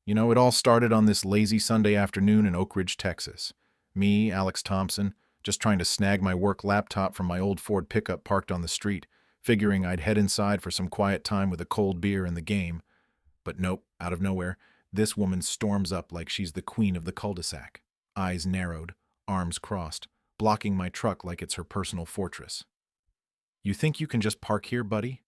It all started on this lazy Sunday afternoon in Oak Ridge, Texas. Me, Alex Thompson, just trying to snag my work laptop from my old Ford pickup parked on the street, figuring I'd head inside for some quiet time with a cold beer and the game. But nope, out of nowhere, this woman storms up like she's the queen of the cul-de-sac. Eyes narrowed, arms crossed, blocking my truck like it's her personal fortress. You think you can just park here, buddy?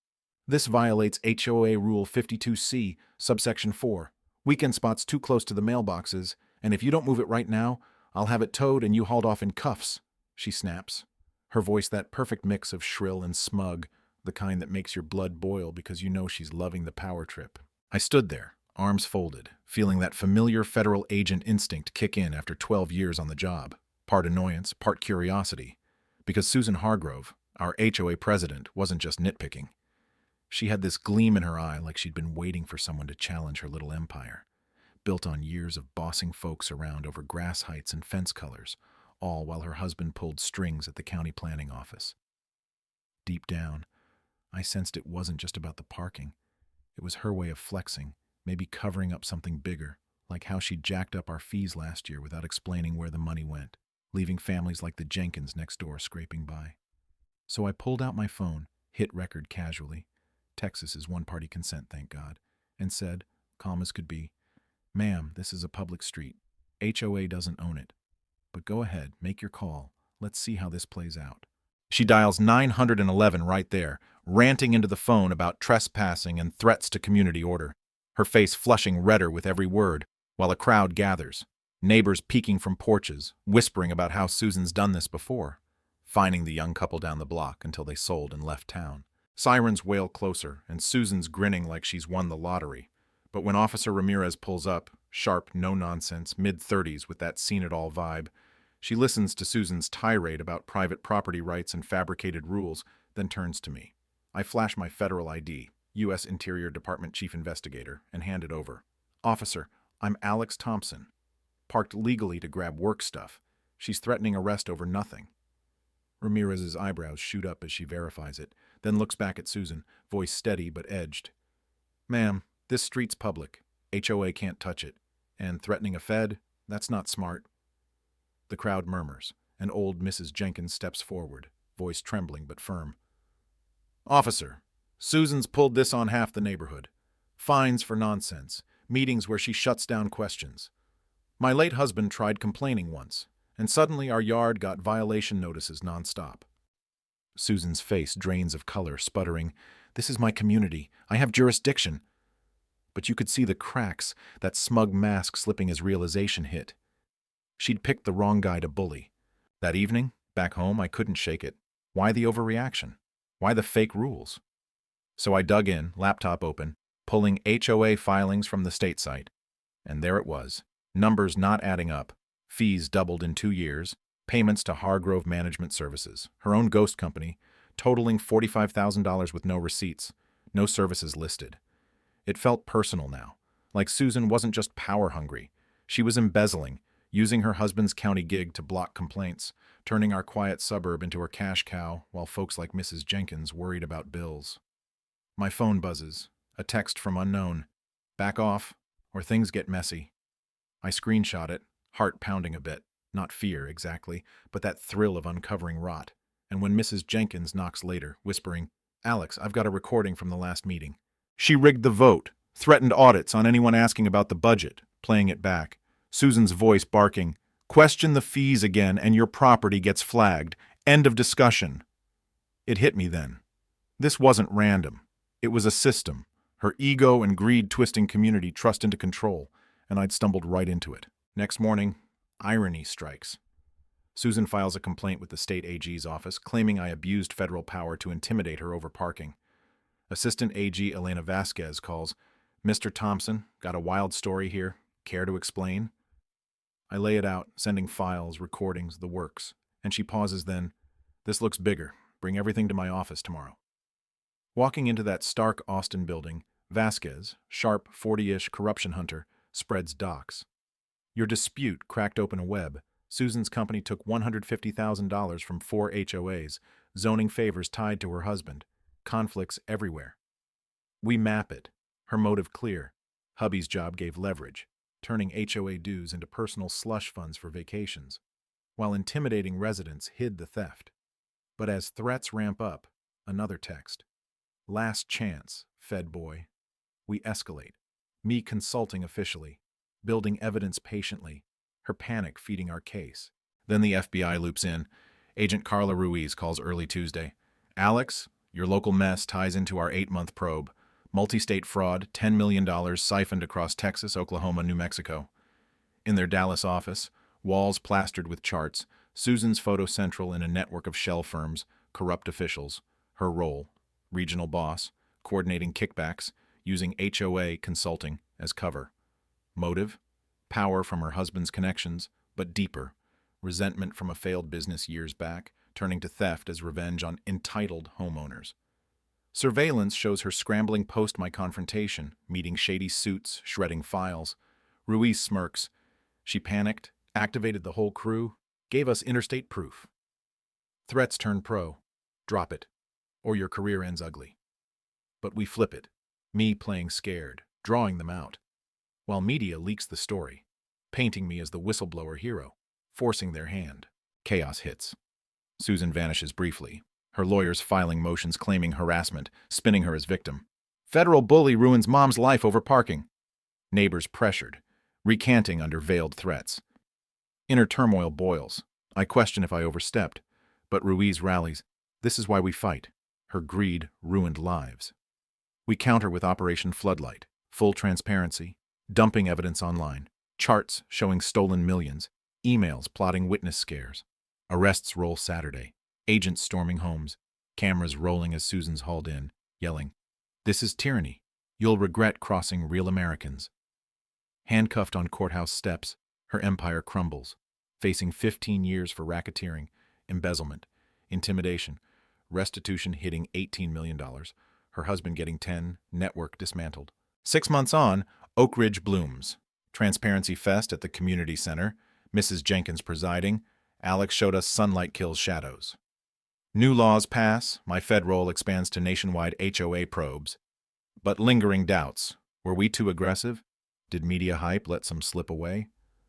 This violates HOA Rule 52C, subsection 4. Weekend spots too close to the mailboxes, and if you don't move it right now, I'll have it towed and you hauled off in cuffs, she snaps. Her voice that perfect mix of shrill and smug, the kind that makes your blood boil because you know she's loving the power trip. I stood there, arms folded, feeling that familiar federal agent instinct kick in after 12 years on the job. Part annoyance, part curiosity. Because Susan Hargrove, our HOA president, wasn't just nitpicking. She had this gleam in her eye like she'd been waiting for someone to challenge her little empire, built on years of bossing folks around over grass heights and fence colors, all while her husband pulled strings at the county planning office. Deep down, I sensed it wasn't just about the parking. It was her way of flexing, maybe covering up something bigger, like how she jacked up our fees last year without explaining where the money went, leaving families like the Jenkins next door scraping by. So I pulled out my phone, hit record casually. Texas is one-party consent, thank God, and said, calm as could be, "Ma'am, this is a public street. HOA doesn't own it. But go ahead, make your call. Let's see how this plays out." She dials 911 right there, ranting into the phone about trespassing and threats to community order, her face flushing redder with every word, while a crowd gathers, neighbors peeking from porches, whispering about how Susan's done this before, fining the young couple down the block until they sold and left town. Sirens wail closer, and Susan's grinning like she's won the lottery. But when Officer Ramirez pulls up, sharp, no-nonsense, mid-30s with that seen-it-all vibe, she listens to Susan's tirade about private property rights and fabricated rules, then turns to me. I flash my federal ID, U.S. Interior Department Chief Investigator, and hand it over. "Officer, I'm Alex Thompson. Parked legally to grab work stuff. She's threatening arrest over nothing." Ramirez's eyebrows shoot up as she verifies it, then looks back at Susan, voice steady but edged. "Ma'am, this street's public. HOA can't touch it. And threatening a Fed? That's not smart." The crowd murmurs, and old Mrs. Jenkins steps forward, voice trembling but firm. "Officer, Susan's pulled this on half the neighborhood. Fines for nonsense, meetings where she shuts down questions. My late husband tried complaining once, and suddenly our yard got violation notices nonstop." Susan's face drains of color, sputtering, "This is my community. I have jurisdiction." But you could see the cracks, that smug mask slipping as realization hit. She'd picked the wrong guy to bully. That evening, back home, I couldn't shake it. Why the overreaction? Why the fake rules? So I dug in, laptop open, pulling HOA filings from the state site. And there it was. Numbers not adding up. Fees doubled in 2 years. Payments to Hargrove Management Services, her own ghost company, totaling $45,000 with no receipts, no services listed. It felt personal now, like Susan wasn't just power-hungry. She was embezzling, using her husband's county gig to block complaints, turning our quiet suburb into her cash cow while folks like Mrs. Jenkins worried about bills. My phone buzzes, a text from unknown. "Back off, or things get messy." I screenshot it, heart pounding a bit. Not fear, exactly, but that thrill of uncovering rot. And when Mrs. Jenkins knocks later, whispering, "Alex, I've got a recording from the last meeting. She rigged the vote, threatened audits on anyone asking about the budget," playing it back. Susan's voice barking, "Question the fees again and your property gets flagged. End of discussion." It hit me then. This wasn't random. It was a system. Her ego and greed twisting community trust into control, and I'd stumbled right into it. Next morning, irony strikes. Susan files a complaint with the state AG's office, claiming I abused federal power to intimidate her over parking. Assistant AG Elena Vasquez calls, "Mr. Thompson, got a wild story here. Care to explain?" I lay it out, sending files, recordings, the works, and she pauses then, "This looks bigger. Bring everything to my office tomorrow." Walking into that stark Austin building, Vasquez, sharp, 40-ish corruption hunter, spreads docs. Your dispute cracked open a web. Susan's company took $150,000 from 4 HOAs, zoning favors tied to her husband. Conflicts everywhere. We map it. Her motive clear. Hubby's job gave leverage, turning HOA dues into personal slush funds for vacations, while intimidating residents hid the theft. But as threats ramp up, another text. Last chance, Fed boy. We escalate. Me consulting officially, building evidence patiently, her panic feeding our case. Then the FBI loops in. Agent Carla Ruiz calls early Tuesday. Alex, your local mess ties into our 8-month probe. Multi-state fraud, $10 million siphoned across Texas, Oklahoma, New Mexico. In their Dallas office, walls plastered with charts, Susan's photo central in a network of shell firms, corrupt officials. Her role, regional boss, coordinating kickbacks, using HOA consulting as cover. Motive? Power from her husband's connections, but deeper. Resentment from a failed business years back, turning to theft as revenge on entitled homeowners. Surveillance shows her scrambling post my confrontation, meeting shady suits, shredding files. Ruiz smirks. She panicked, activated the whole crew, gave us interstate proof. Threats turn pro. Drop it, or your career ends ugly. But we flip it, me playing scared, drawing them out, while media leaks the story, painting me as the whistleblower hero, forcing their hand. Chaos hits. Susan vanishes briefly, her lawyers filing motions claiming harassment, spinning her as victim. Federal bully ruins mom's life over parking. Neighbors pressured, recanting under veiled threats. Inner turmoil boils. I question if I overstepped, but Ruiz rallies. This is why we fight. Her greed ruined lives. We counter with Operation Floodlight, full transparency, dumping evidence online, charts showing stolen millions, emails plotting witness scares. Arrests roll Saturday, agents storming homes, cameras rolling as Susan's hauled in, yelling, "This is tyranny. You'll regret crossing real Americans." Handcuffed on courthouse steps, her empire crumbles, facing 15 years for racketeering, embezzlement, intimidation, restitution hitting $18 million, her husband getting 10, network dismantled. 6 months on, Oak Ridge blooms. Transparency Fest at the community center, Mrs. Jenkins presiding. Alex showed us sunlight kills shadows. New laws pass, my Fed role expands to nationwide HOA probes. But lingering doubts. Were we too aggressive? Did media hype let some slip away?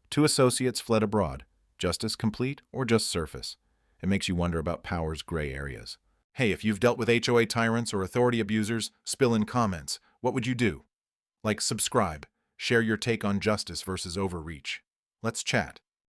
2 associates fled abroad. Justice complete or just surface? It makes you wonder about power's gray areas. Hey, if you've dealt with HOA tyrants or authority abusers, spill in comments. What would you do? Like, subscribe. Share your take on justice versus overreach. Let's chat.